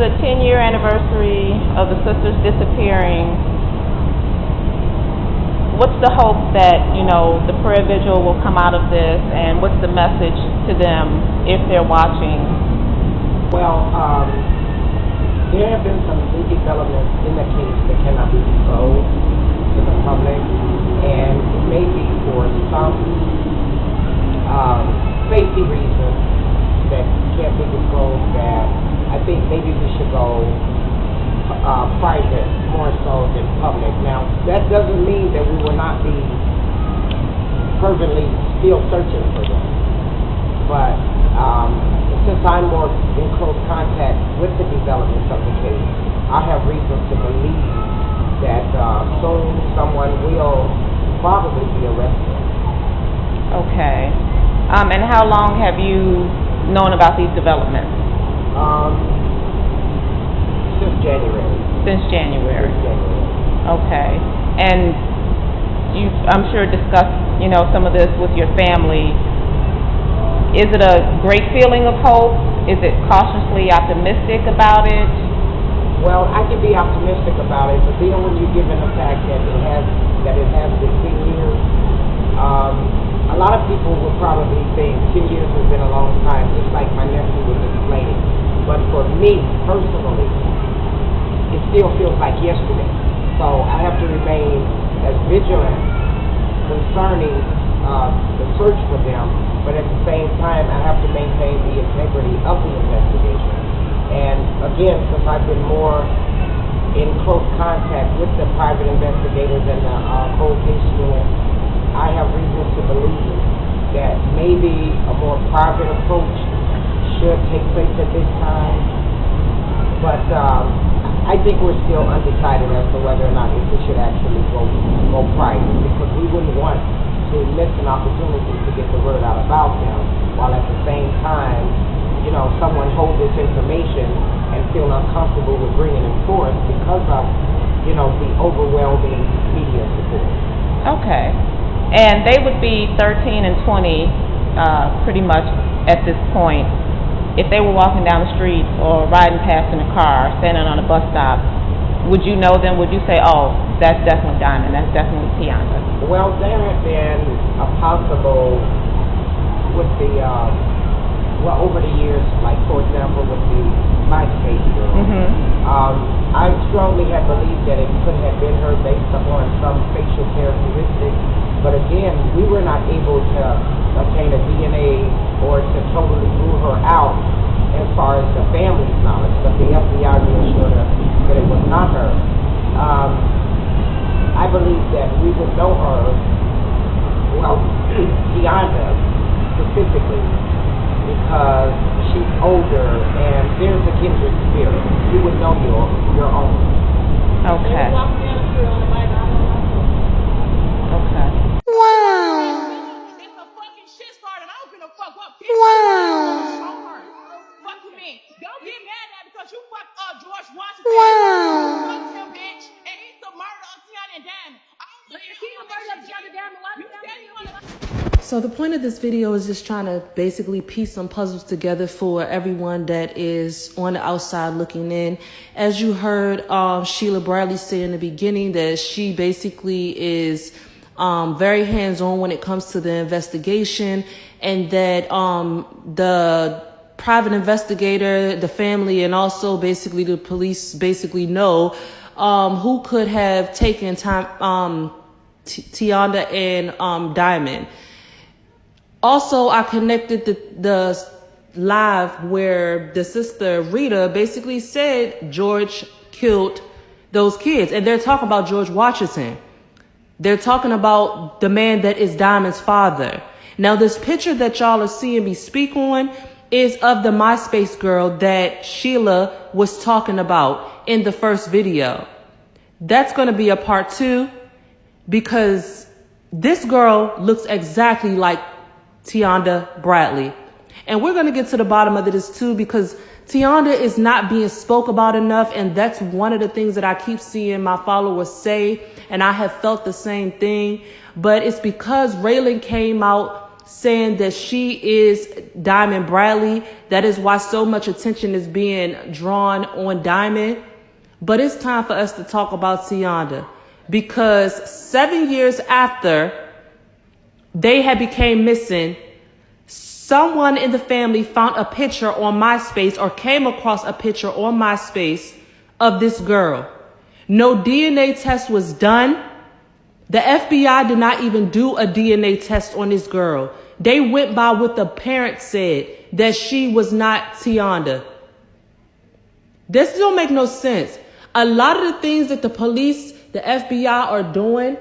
The 10-year anniversary of the sisters disappearing, what's the hope that, the prayer vigil will come out of this, and what's the message to them if they're watching? Well, there have been some new developments in the case that cannot be disclosed to the public, and it may be for some safety reasons that can't be disclosed, that I think maybe we should go private more so than public. Now, that doesn't mean that we will not be fervently still searching for them. But since I'm more in close contact with the developments of the case, I have reason to believe that soon someone will probably be arrested. Okay. And how long have you known about these developments? Since January. Since January. Since January. Okay. And you've, I'm sure, discussed, some of this with your family. Is it a great feeling of hope? Is it cautiously optimistic about it? Well, I can be optimistic about it, but then when you're given the fact that it has been 10 years, a lot of people would probably think 10 years has been a long time, just like my nephew was explaining. But for me, personally, it still feels like yesterday. So I have to remain as vigilant concerning the search for them, but at the same time, I have to maintain the integrity of the investigation. And again, since I've been more in close contact with the private investigators and the whole case unit, I have reason to believe that maybe a more private approach should take place at this time. But I think we're still undecided as to whether or not if we should actually go private, because we wouldn't want to miss an opportunity to get the word out about them, while at the same time, someone hold this information and feel uncomfortable with bringing it forth because of, the overwhelming media support. Okay. And they would be 13 and 20 pretty much at this point. If they were walking down the street or riding past in a car, standing on a bus stop, would you know them? Would you say, oh, that's definitely Diamond, that's definitely Tianda? Well, there have been a possible with the, over the years, like, for example, with the MySpace girl, I strongly have believed that it could have been her based upon some facial characteristics. But again, we were not able to obtain a DNA or to totally rule her out as far as the family's knowledge. But the FBI reassured us that it was not her. I believe that we would know her, Tianda specifically, because she's older and there's a kindred spirit. You would know your own. Okay. Okay. Wow. If the fucking shit started, I don't give a fuck what people fuck you mean. Don't get mad at me because you fucked George Washington. Wow. Fuck him, bitch. And he's the murder of Tiana and Diamond. I don't believe he the murder of Tiana and Diamond. Why you said you want to... So the point of this video is just trying to basically piece some puzzles together for everyone that is on the outside looking in. As you heard Sheila Bradley say in the beginning, that she basically is very hands-on when it comes to the investigation, and that the private investigator, the family, and also basically the police basically know who could have taken time Tianda and Diamond. Also, I connected the live where the sister Rita basically said George killed those kids, and they're talking about George Washington. They're talking about the man that is Diamond's father. Now, this picture that y'all are seeing me speak on is of the MySpace girl that Sheila was talking about in the first video. That's going to be a part 2, because this girl looks exactly like Tianda Bradley. And we're going to get to the bottom of this too, because Tianda is not being spoke about enough. And that's one of the things that I keep seeing my followers say. And I have felt the same thing. But it's because Raylan came out saying that she is Diamond Bradley. That is why so much attention is being drawn on Diamond. But it's time for us to talk about Tianda, because 7 years after they had became missing, someone in the family found a picture on MySpace, or came across a picture on MySpace of this girl. No DNA test was done. The FBI did not even do a DNA test on this girl. They went by what the parents said, that she was not Tianda. This don't make no sense. A lot of the things that the police, the FBI are doing